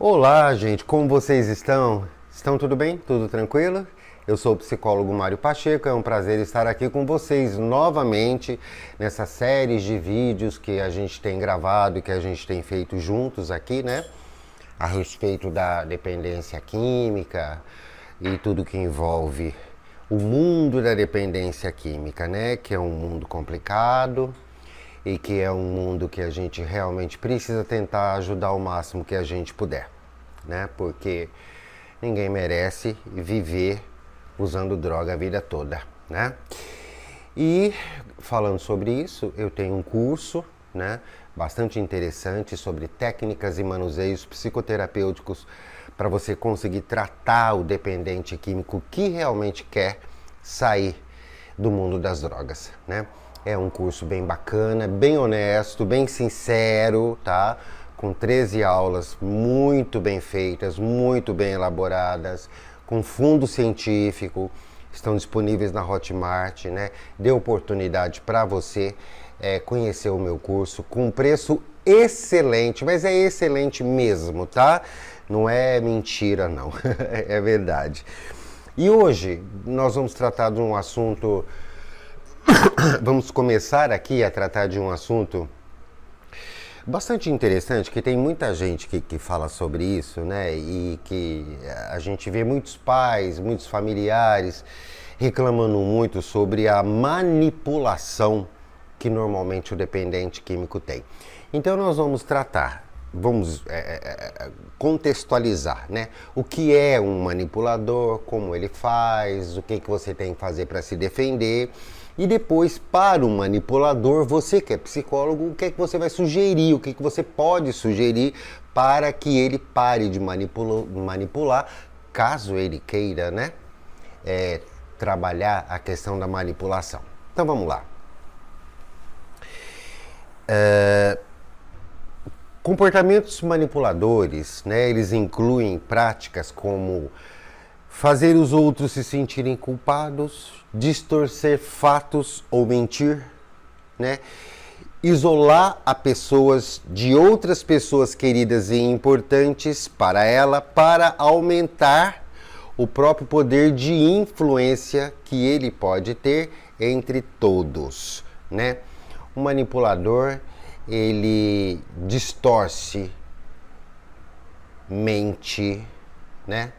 Olá, gente, como vocês estão? Estão tudo bem? Tudo tranquilo? Eu sou o psicólogo Mário Pacheco, é um prazer estar aqui com vocês novamente nessa série de vídeos que a gente tem gravado e que a gente tem feito juntos aqui, né? A respeito da dependência química e tudo que envolve o mundo da dependência química, né? Que é um mundo complicado e que é um mundo que a gente realmente precisa tentar ajudar o máximo que a gente puder, né? Porque ninguém merece viver usando droga a vida toda, né? E falando sobre isso, eu tenho um curso, né, bastante interessante sobre técnicas e manuseios psicoterapêuticos para você conseguir tratar o dependente químico que realmente quer sair do mundo das drogas, né? É um curso bem bacana, bem honesto, bem sincero, tá? Com 13 aulas muito bem feitas, muito bem elaboradas, com fundo científico, estão disponíveis na Hotmart, né? Dê oportunidade para você conhecer o meu curso com preço excelente, mas é excelente mesmo, tá? Não é mentira, não, é verdade. E hoje nós vamos tratar de um assunto... Vamos começar aqui a tratar de um assunto bastante interessante, que tem muita gente que fala sobre isso, né? E que a gente vê muitos pais, muitos familiares reclamando muito sobre a manipulação que normalmente o dependente químico tem. Então nós vamos tratar, vamos contextualizar, né? O que é um manipulador, como ele faz, o que você tem que fazer para se defender. E depois, para o manipulador, você que é psicólogo, o que é que você vai sugerir, o que é que você pode sugerir para que ele pare de manipular, caso ele queira, né, trabalhar a questão da manipulação. Então vamos lá. Comportamentos manipuladores, né, eles incluem práticas como fazer os outros se sentirem culpados, distorcer fatos ou mentir, né? Isolar a pessoas de outras pessoas queridas e importantes para ela, para aumentar o próprio poder de influência que ele pode ter entre todos, né? O manipulador, ele distorce, mente, né?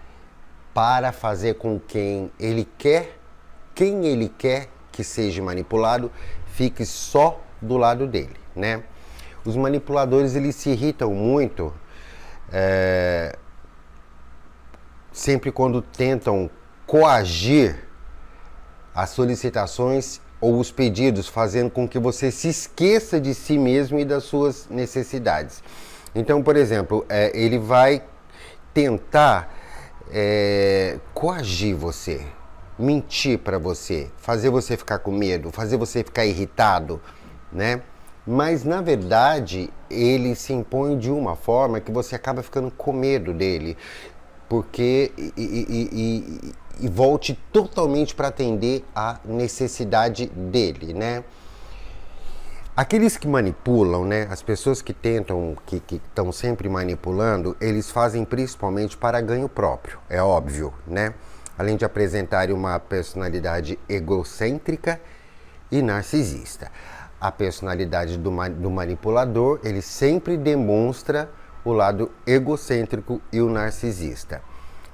Para fazer com quem ele quer que seja manipulado, fique só do lado dele, né? Os manipuladores, eles se irritam muito sempre quando tentam coagir as solicitações ou os pedidos, fazendo com que você se esqueça de si mesmo e das suas necessidades. Então, por exemplo, ele vai tentar coagir você, mentir para você, fazer você ficar com medo, fazer você ficar irritado, né? Mas na verdade ele se impõe de uma forma que você acaba ficando com medo dele, porque e volte totalmente para atender a necessidade dele, né? Aqueles que manipulam, né, as pessoas que tentam, que estão sempre manipulando, eles fazem principalmente para ganho próprio, é óbvio, né? Além de apresentarem uma personalidade egocêntrica e narcisista. A personalidade do manipulador, ele sempre demonstra o lado egocêntrico e o narcisista.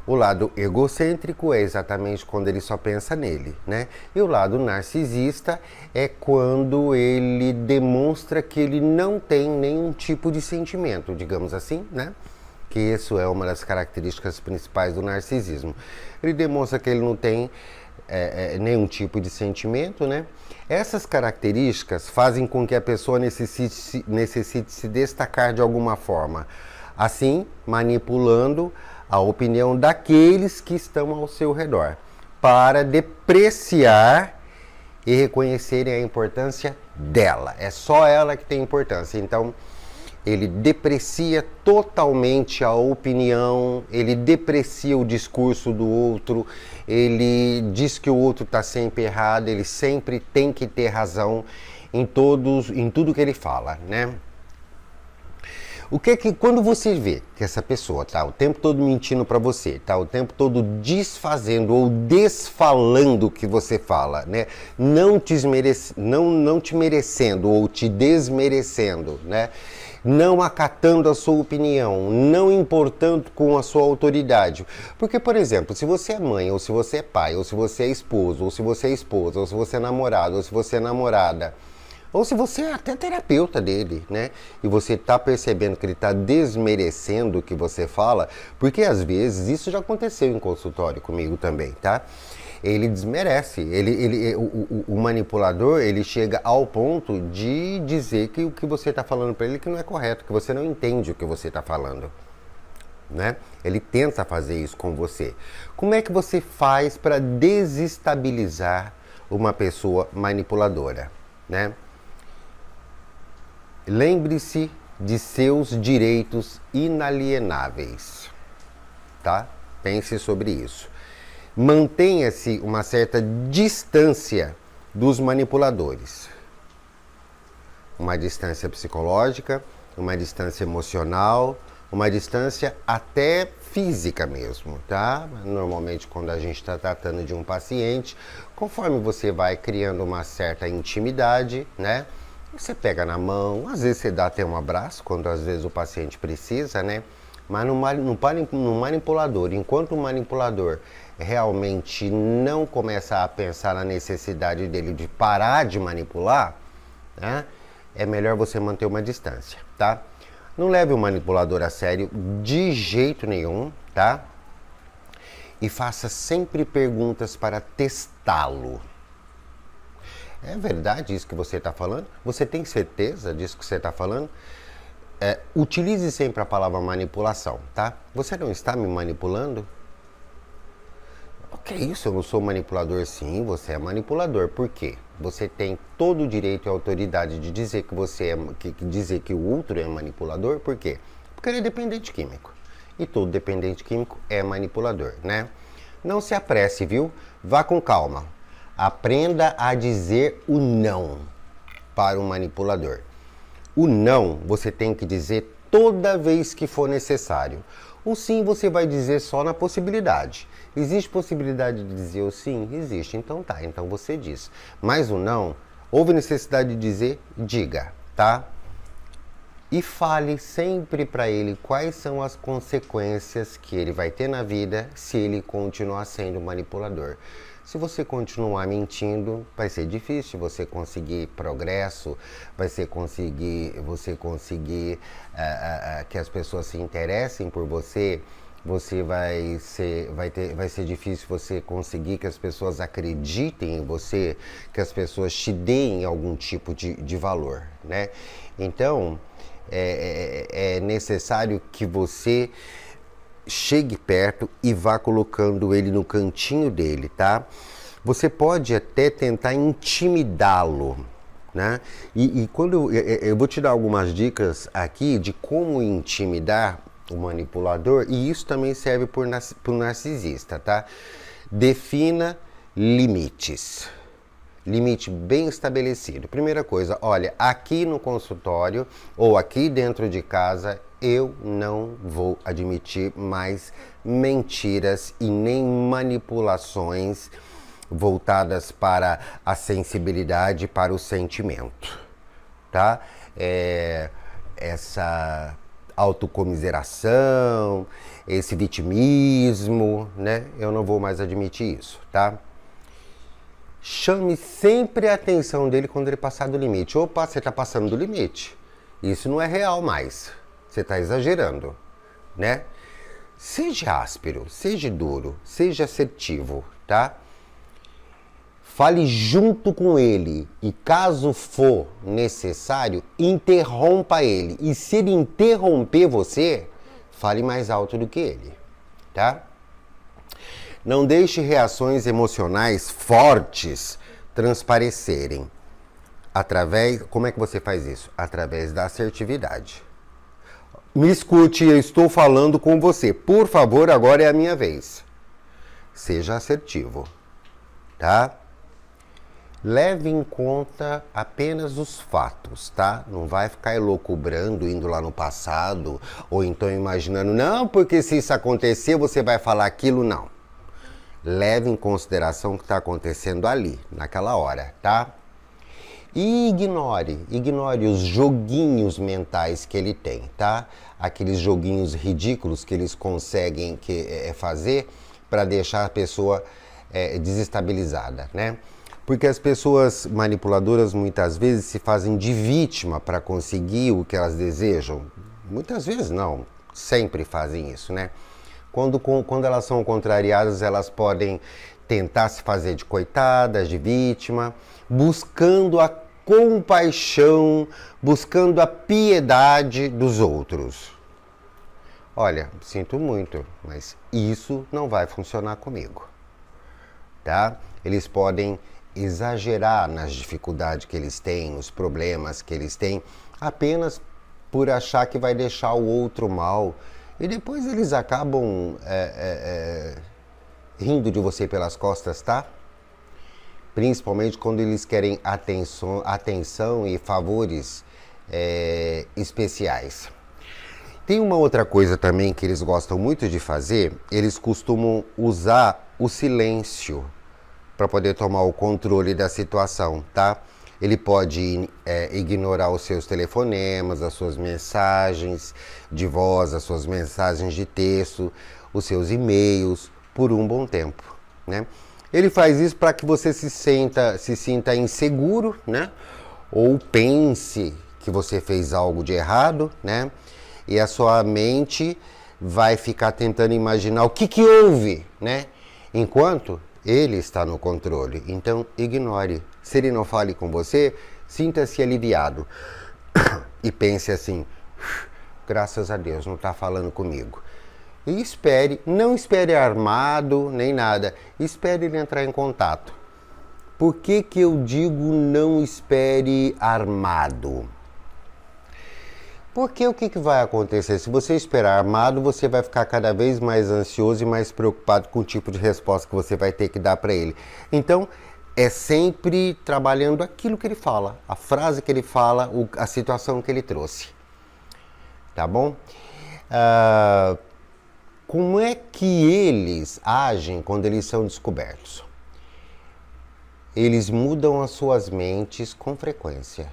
O lado egocêntrico é exatamente quando ele só pensa nele, né? E o lado narcisista é quando ele demonstra que ele não tem nenhum tipo de sentimento, digamos assim, né? Que isso é uma das características principais do narcisismo. Ele demonstra que ele não tem nenhum tipo de sentimento, né? Essas características fazem com que a pessoa necessite se destacar de alguma forma, assim manipulando a opinião daqueles que estão ao seu redor, para depreciar e reconhecerem a importância dela. É só ela que tem importância. Então, ele deprecia totalmente a opinião, ele deprecia o discurso do outro, ele diz que o outro está sempre errado, ele sempre tem que ter razão em tudo que ele fala, né? Quando você vê que essa pessoa tá o tempo todo mentindo para você, tá o tempo todo desfazendo ou desfalando o que você fala, né? Não te merecendo ou te desmerecendo, né? Não acatando a sua opinião, não importando com a sua autoridade. Porque, por exemplo, se você é mãe, ou se você é pai, ou se você é esposo, ou se você é esposa, ou se você é namorado, ou se você é namorada, ou se você é até terapeuta dele, né? E você está percebendo que ele está desmerecendo o que você fala, porque às vezes isso já aconteceu em consultório comigo também, tá? Ele desmerece, o manipulador, ele chega ao ponto de dizer que o que você está falando para ele que não é correto, que você não entende o que você está falando, né? Ele tenta fazer isso com você. Como é que você faz para desestabilizar uma pessoa manipuladora, né? Lembre-se de seus direitos inalienáveis, tá? Pense sobre isso. Mantenha-se uma certa distância dos manipuladores. Uma distância psicológica, uma distância emocional, uma distância até física mesmo, tá? Normalmente quando a gente está tratando de um paciente, conforme você vai criando uma certa intimidade, né? Você pega na mão, às vezes você dá até um abraço, quando às vezes o paciente precisa, né? Mas no manipulador, enquanto o manipulador realmente não começa a pensar na necessidade dele de parar de manipular, né? É melhor você manter uma distância, tá? Não leve o manipulador a sério de jeito nenhum, tá? E faça sempre perguntas para testá-lo. É verdade isso que você está falando? Você tem certeza disso que você está falando? Utilize sempre a palavra manipulação, tá? Você não está me manipulando? O que é isso? Eu não sou manipulador? Sim, você é manipulador. Por quê? Você tem todo o direito e autoridade de dizer dizer que o outro é manipulador. Por quê? Porque ele é dependente químico. E todo dependente químico é manipulador, né? Não se apresse, viu? Vá com calma. Aprenda a dizer o não para o manipulador. O não você tem que dizer toda vez que for necessário. O sim você vai dizer só na possibilidade. Existe possibilidade de dizer o sim? Existe. Então tá, então você diz. Mas o não, houve necessidade de dizer? Diga, tá? E fale sempre para ele quais são as consequências que ele vai ter na vida se ele continuar sendo manipulador. Se você continuar mentindo, vai ser difícil você conseguir progresso, você conseguir que as pessoas se interessem por você. Vai ser difícil você conseguir que as pessoas acreditem em você, que as pessoas te deem algum tipo de valor, né? Então, é necessário que você chegue perto e vá colocando ele no cantinho dele, tá? Você pode até tentar intimidá-lo, né? E quando eu vou te dar algumas dicas aqui de como intimidar o manipulador, e isso também serve para o narcisista, tá? Defina limites. Limite bem estabelecido. Primeira coisa, olha, aqui no consultório ou aqui dentro de casa, eu não vou admitir mais mentiras e nem manipulações voltadas para a sensibilidade, para o sentimento, tá? Essa autocomiseração, esse vitimismo, né? Eu não vou mais admitir isso, tá? Chame sempre a atenção dele quando ele passar do limite. Opa, você está passando do limite. Isso não é real mais. Você está exagerando, né? Seja áspero, seja duro, seja assertivo, tá? Fale junto com ele e, caso for necessário, interrompa ele. E se ele interromper você, fale mais alto do que ele, tá? Não deixe reações emocionais fortes transparecerem. Como é que você faz isso? Através da assertividade. Me escute, eu estou falando com você. Por favor, agora é a minha vez. Seja assertivo, tá? Leve em conta apenas os fatos, tá? Não vai ficar elucubrando, indo lá no passado, ou então imaginando, não, porque se isso acontecer, você vai falar aquilo, não. Leve em consideração o que está acontecendo ali, naquela hora, tá? E ignore os joguinhos mentais que ele tem, tá? Aqueles joguinhos ridículos que eles conseguem fazer para deixar a pessoa desestabilizada, né? Porque as pessoas manipuladoras muitas vezes se fazem de vítima para conseguir o que elas desejam. Muitas vezes não, sempre fazem isso, né? Quando elas são contrariadas, elas podem tentar se fazer de coitadas, de vítima, buscando a compaixão, buscando a piedade dos outros. Olha, sinto muito, mas isso não vai funcionar comigo, tá? Eles podem exagerar nas dificuldades que eles têm, nos problemas que eles têm, apenas por achar que vai deixar o outro mal. E depois eles acabam rindo de você pelas costas, tá? Principalmente quando eles querem atenção e favores especiais. Tem uma outra coisa também que eles gostam muito de fazer, eles costumam usar o silêncio para poder tomar o controle da situação, tá? Ele pode ignorar os seus telefonemas, as suas mensagens de voz, as suas mensagens de texto, os seus e-mails, por um bom tempo, né? Ele faz isso para que você se sinta inseguro, né? Ou pense que você fez algo de errado, né? E a sua mente vai ficar tentando imaginar o que houve, né? Enquanto ele está no controle. Então, ignore. Se ele não fale com você, sinta-se aliviado. E pense assim, graças a Deus, não está falando comigo. E espere, não espere armado, nem nada. Espere ele entrar em contato. Por que eu digo não espere armado? Porque o que vai acontecer? Se você esperar armado, você vai ficar cada vez mais ansioso e mais preocupado com o tipo de resposta que você vai ter que dar para ele. Então, é sempre trabalhando aquilo que ele fala, a frase que ele fala, a situação que ele trouxe. Tá bom? Como é que eles agem quando eles são descobertos? Eles mudam as suas mentes com frequência,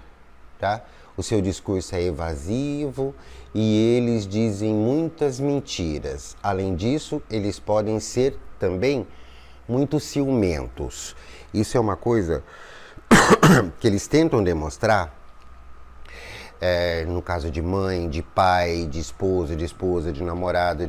tá? O seu discurso é evasivo e eles dizem muitas mentiras. Além disso, eles podem ser também muito ciumentos. Isso é uma coisa que eles tentam demonstrar no caso de mãe, de pai, de esposa, de namorado,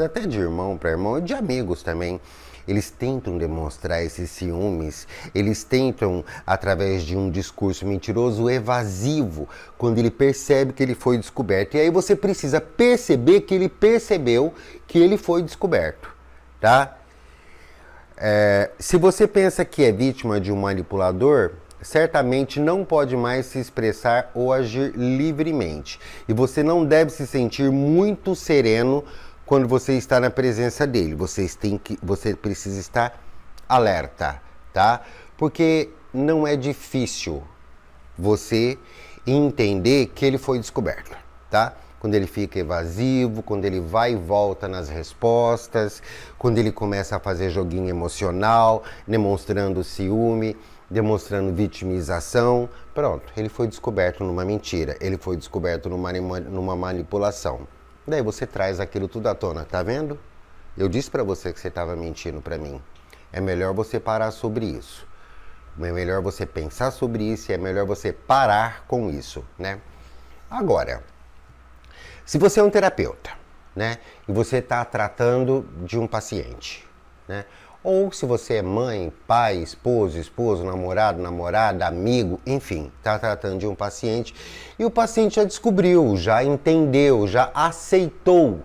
até de irmão para irmão e de amigos também. Eles tentam demonstrar esses ciúmes, eles tentam, através de um discurso mentiroso, evasivo, quando ele percebe que ele foi descoberto. E aí você precisa perceber que ele percebeu que ele foi descoberto, tá? Se você pensa que é vítima de um manipulador, certamente não pode mais se expressar ou agir livremente. E você não deve se sentir muito sereno quando você está na presença dele. Você precisa estar alerta, tá? Porque não é difícil você entender que ele foi descoberto, tá? Quando ele fica evasivo, quando ele vai e volta nas respostas, quando ele começa a fazer joguinho emocional, demonstrando ciúme, demonstrando vitimização, pronto, ele foi descoberto numa mentira, ele foi descoberto numa manipulação. Daí você traz aquilo tudo à tona, tá vendo? Eu disse pra você que você estava mentindo pra mim. É melhor você parar sobre isso. É melhor você pensar sobre isso e é melhor você parar com isso, né? Agora, se você é um terapeuta, né? E você está tratando de um paciente, né? Ou se você é mãe, pai, esposo, namorado, namorada, amigo, enfim, está tratando de um paciente e o paciente já descobriu, já entendeu, já aceitou,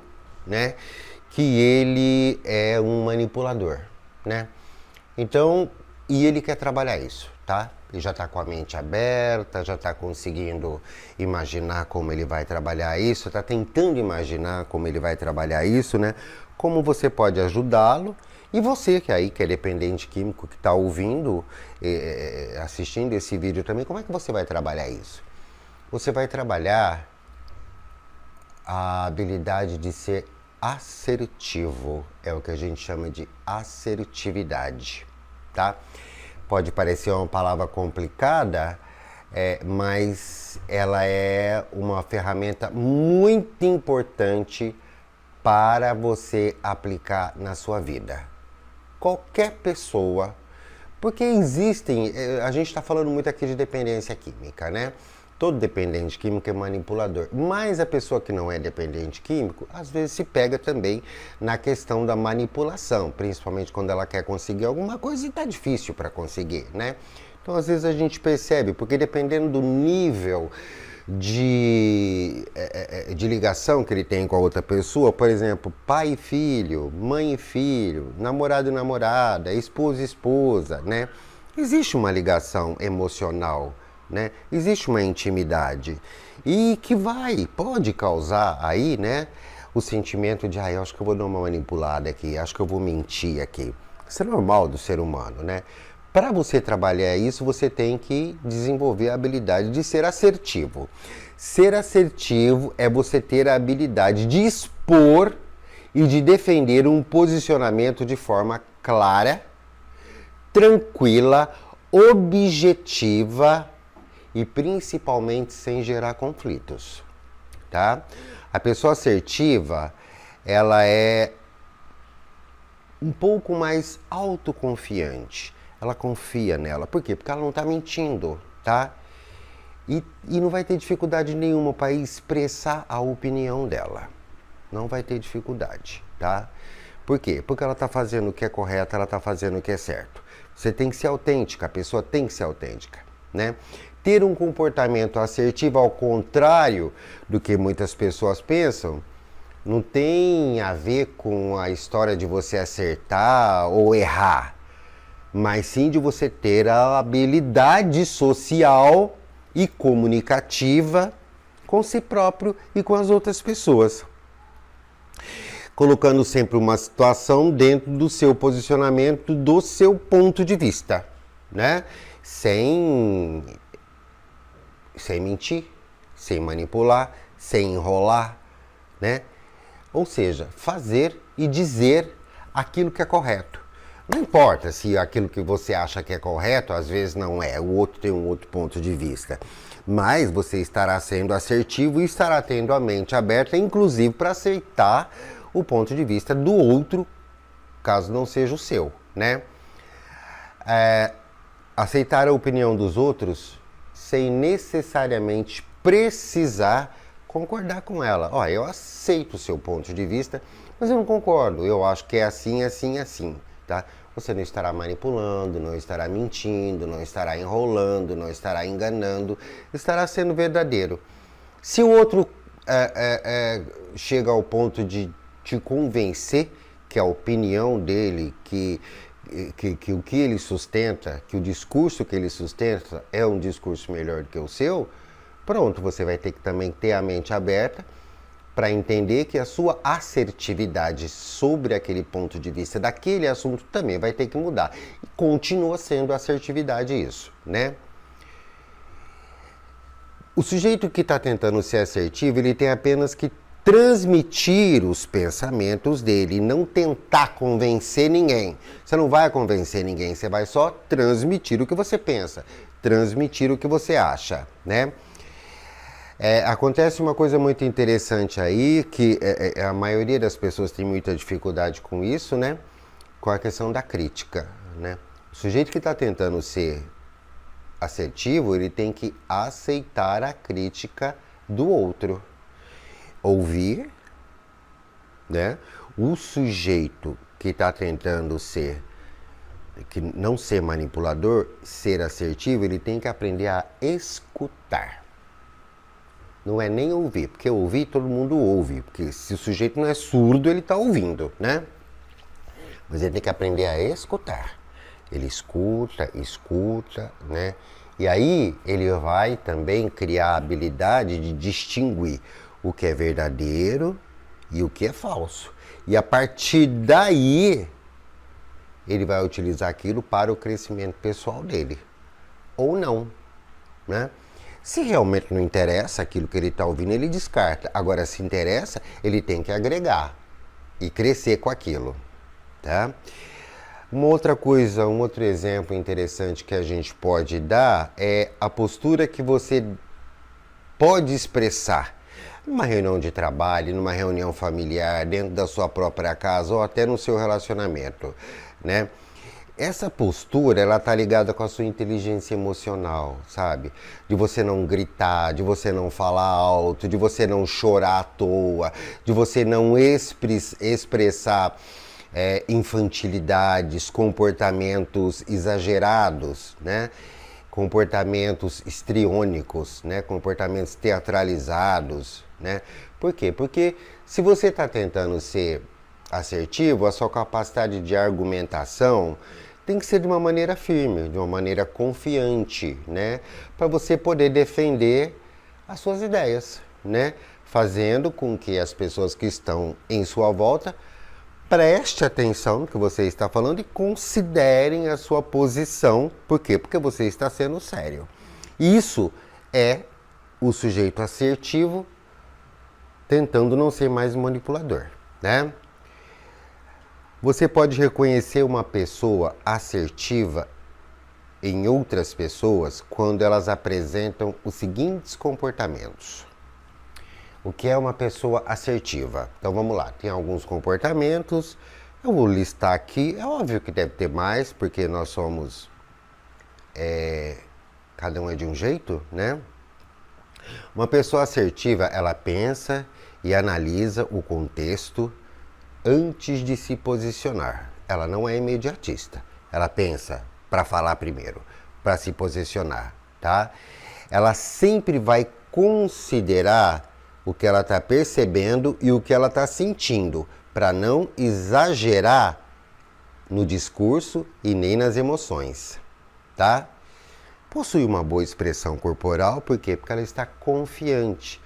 né, que ele é um manipulador, né? Então, e ele quer trabalhar isso, tá? Ele já está com a mente aberta, já está conseguindo imaginar como ele vai trabalhar isso, está tentando imaginar como ele vai trabalhar isso, né? Como você pode ajudá-lo E você que aí que é dependente químico, que está ouvindo, assistindo esse vídeo também, como é que você vai trabalhar isso? Você vai trabalhar a habilidade de ser assertivo, é o que a gente chama de assertividade, tá? Pode parecer uma palavra complicada, mas ela é uma ferramenta muito importante para você aplicar na sua vida. Qualquer pessoa, porque existem, a gente está falando muito aqui de dependência química, né? Todo dependente químico é manipulador, mas a pessoa que não é dependente químico, às vezes se pega também na questão da manipulação, principalmente quando ela quer conseguir alguma coisa e está difícil para conseguir, né? Então, às vezes a gente percebe, porque dependendo do nível de ligação que ele tem com a outra pessoa, por exemplo, pai e filho, mãe e filho, namorado e namorada, esposa e esposa, né? Existe uma ligação emocional, né? Existe uma intimidade e que pode causar aí, né, o sentimento de, eu acho que eu vou dar uma manipulada aqui, acho que eu vou mentir aqui. Isso é normal do ser humano, né? Para você trabalhar isso, você tem que desenvolver a habilidade de ser assertivo. Ser assertivo é você ter a habilidade de expor e de defender um posicionamento de forma clara, tranquila, objetiva e principalmente sem gerar conflitos, tá? A pessoa assertiva, ela é um pouco mais autoconfiante. Ela confia nela. Por quê? Porque ela não está mentindo, tá? E não vai ter dificuldade nenhuma para expressar a opinião dela. Não vai ter dificuldade, tá? Por quê? Porque ela está fazendo o que é correto, ela está fazendo o que é certo. Você tem que ser autêntica, a pessoa tem que ser autêntica, né? Ter um comportamento assertivo, ao contrário do que muitas pessoas pensam, não tem a ver com a história de você acertar ou errar, mas sim de você ter a habilidade social e comunicativa com si próprio e com as outras pessoas. Colocando sempre uma situação dentro do seu posicionamento, do seu ponto de vista, né? Sem mentir, sem manipular, sem enrolar, né? Ou seja, fazer e dizer aquilo que é correto. Não importa se aquilo que você acha que é correto, às vezes não é, o outro tem um outro ponto de vista. Mas você estará sendo assertivo e estará tendo a mente aberta, inclusive para aceitar o ponto de vista do outro, caso não seja o seu, né? Aceitar a opinião dos outros sem necessariamente precisar concordar com ela. Eu aceito o seu ponto de vista, mas eu não concordo, eu acho que é assim, assim, assim. Tá? Você não estará manipulando, não estará mentindo, não estará enrolando, não estará enganando, estará sendo verdadeiro. Se o outro chega ao ponto de te convencer que a opinião dele, que o que ele sustenta, que o discurso que ele sustenta é um discurso melhor do que o seu, pronto, você vai ter que também ter a mente aberta para entender que a sua assertividade sobre aquele ponto de vista daquele assunto também vai ter que mudar. E continua sendo assertividade isso, né? O sujeito que está tentando ser assertivo, ele tem apenas que transmitir os pensamentos dele, não tentar convencer ninguém. Você não vai convencer ninguém, você vai só transmitir o que você pensa, transmitir o que você acha, né? Acontece uma coisa muito interessante aí, que a maioria das pessoas tem muita dificuldade com isso, né? Com a questão da crítica, né? O sujeito que está tentando ser assertivo, ele tem que aceitar a crítica do outro. Ouvir, né? O sujeito que está tentando não ser manipulador, ser assertivo, ele tem que aprender a escutar. Não é nem ouvir, porque ouvir todo mundo ouve, porque se o sujeito não é surdo, ele está ouvindo, né? Mas ele tem que aprender a escutar. Ele escuta, né? E aí ele vai também criar a habilidade de distinguir o que é verdadeiro e o que é falso. E a partir daí, ele vai utilizar aquilo para o crescimento pessoal dele. Ou não, né? Se realmente não interessa aquilo que ele está ouvindo, ele descarta. Agora, se interessa, ele tem que agregar e crescer com aquilo, tá? Uma outra coisa, um outro exemplo interessante que a gente pode dar é a postura que você pode expressar numa reunião de trabalho, numa reunião familiar, dentro da sua própria casa ou até no seu relacionamento, né? Essa postura, ela tá ligada com a sua inteligência emocional, sabe? De você não gritar, de você não falar alto, de você não chorar à toa, de você não expressar infantilidades, comportamentos exagerados, né? Comportamentos histriônicos, né? Comportamentos teatralizados, né? Por quê? Porque se você está tentando ser assertivo, a sua capacidade de argumentação tem que ser de uma maneira firme, de uma maneira confiante, né? Para você poder defender as suas ideias, né? Fazendo com que as pessoas que estão em sua volta preste atenção no que você está falando e considerem a sua posição. Por quê? Porque você está sendo sério. Isso é o sujeito assertivo tentando não ser mais manipulador, né? Você pode reconhecer uma pessoa assertiva em outras pessoas quando elas apresentam os seguintes comportamentos. O que é uma pessoa assertiva? Então vamos lá, tem alguns comportamentos, eu vou listar aqui, é óbvio que deve ter mais, porque nós somos, cada um é de um jeito, né? Uma pessoa assertiva, ela pensa e analisa o contexto antes de se posicionar. Ela não é imediatista. Ela pensa para falar primeiro, para se posicionar, tá? Ela sempre vai considerar o que ela está percebendo e o que ela está sentindo, para não exagerar no discurso e nem nas emoções, tá? Possui uma boa expressão corporal, por quê? Porque ela está confiante.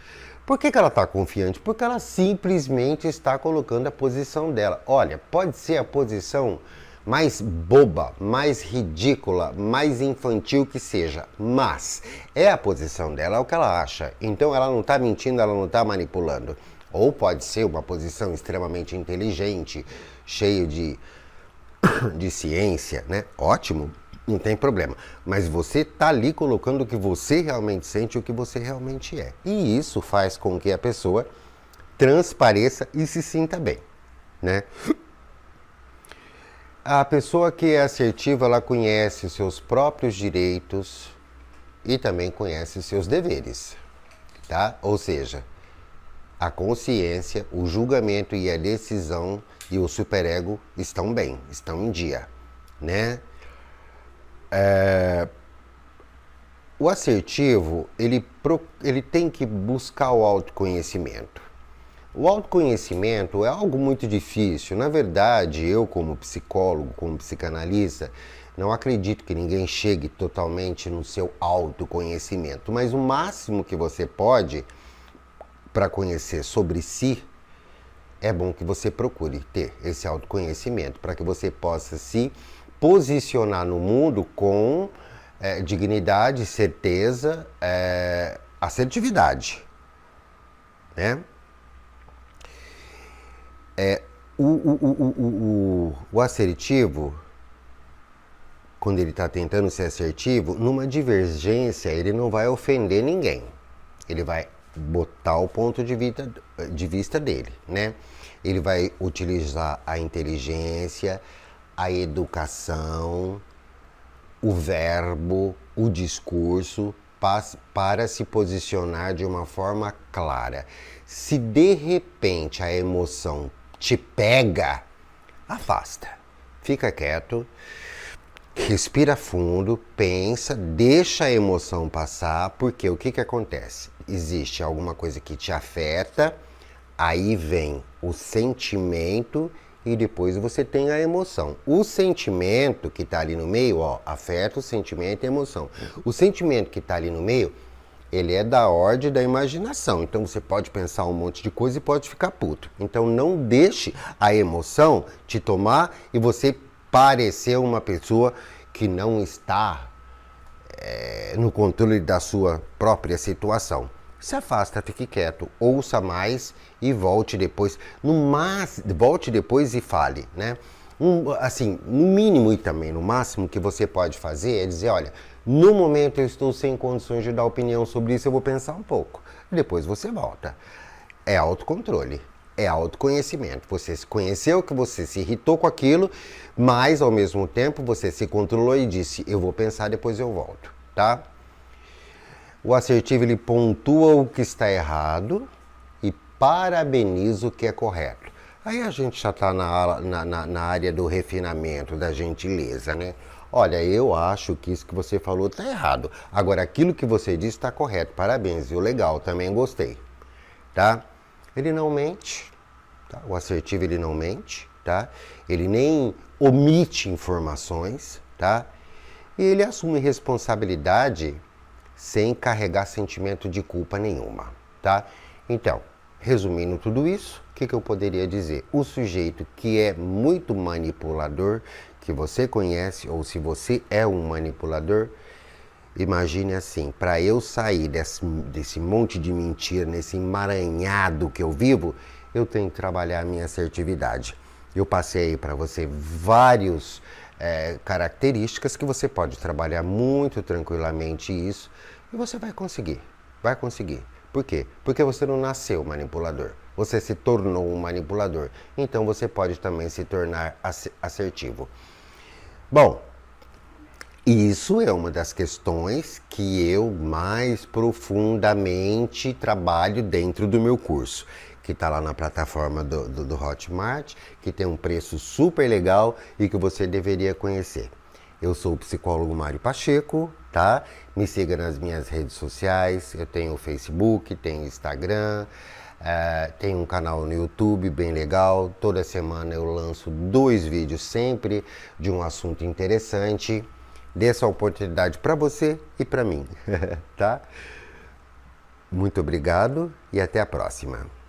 Por que ela está confiante? Porque ela simplesmente está colocando a posição dela. Olha, pode ser a posição mais boba, mais ridícula, mais infantil que seja, mas é a posição dela, é o que ela acha. Então ela não está mentindo, ela não está manipulando. Ou pode ser uma posição extremamente inteligente, cheia de ciência, né? Ótimo. Não tem problema, mas você tá ali colocando o que você realmente sente, o que você realmente é. E isso faz com que a pessoa transpareça e se sinta bem, né? A pessoa que é assertiva, ela conhece os seus próprios direitos e também conhece os seus deveres, tá? Ou seja, a consciência, o julgamento e a decisão e o superego estão bem, estão em dia, né? O assertivo, ele tem que buscar o autoconhecimento. O autoconhecimento é algo muito difícil. Na verdade, eu como psicólogo, como psicanalista, não acredito que ninguém chegue totalmente no seu autoconhecimento. Mas o máximo que você pode para conhecer sobre si, é bom que você procure ter esse autoconhecimento, para que você possa se posicionar no mundo com dignidade, certeza, assertividade, né? O assertivo, quando ele está tentando ser assertivo, numa divergência ele não vai ofender ninguém, ele vai botar o ponto de vista dele, né? Ele vai utilizar a inteligência, a educação, o verbo, o discurso para se posicionar de uma forma clara. Se de repente a emoção te pega, afasta, fica quieto, respira fundo, pensa, deixa a emoção passar, porque o que acontece? Existe alguma coisa que te afeta, aí vem o sentimento e depois você tem a emoção. O sentimento que está ali no meio, ó, afeta o sentimento e a emoção. O sentimento que está ali no meio, ele é da ordem da imaginação. Então você pode pensar um monte de coisa e pode ficar puto. Então não deixe a emoção te tomar e você parecer uma pessoa que não está no controle da sua própria situação. Se afasta, fique quieto, ouça mais e volte depois. Volte depois e fale, né? Assim, no mínimo e também no máximo que você pode fazer é dizer, olha, no momento eu estou sem condições de dar opinião sobre isso, eu vou pensar um pouco. Depois você volta. É autocontrole, é autoconhecimento. Você se conheceu, que você se irritou com aquilo, mas ao mesmo tempo você se controlou e disse, eu vou pensar, depois eu volto, tá? O assertivo, ele pontua o que está errado e parabeniza o que é correto. Aí a gente já está na área do refinamento, da gentileza, né? Olha, eu acho que isso que você falou está errado. Agora, aquilo que você disse está correto. Parabéns, viu? Legal, também gostei. Tá? Ele não mente. Tá? O assertivo, ele não mente. Tá? Ele nem omite informações. Tá? E ele assume responsabilidade sem carregar sentimento de culpa nenhuma, tá? Então, resumindo tudo isso, o que eu poderia dizer? O sujeito que é muito manipulador, que você conhece, ou se você é um manipulador, imagine assim, para eu sair desse monte de mentira, nesse emaranhado que eu vivo, eu tenho que trabalhar a minha assertividade. Eu passei aí para você vários características que você pode trabalhar muito tranquilamente isso e você vai conseguir, vai conseguir. Por quê? Porque você não nasceu manipulador, você se tornou um manipulador, então você pode também se tornar assertivo. Bom, isso é uma das questões que eu mais profundamente trabalho dentro do meu curso, que está lá na plataforma do Hotmart, que tem um preço super legal e que você deveria conhecer. Eu sou o psicólogo Mário Pacheco, tá? Me siga nas minhas redes sociais, eu tenho o Facebook, tenho o Instagram, tenho um canal no YouTube bem legal. Toda semana eu lanço 2 vídeos sempre de um assunto interessante. Dê essa oportunidade para você e para mim, tá? Muito obrigado e até a próxima.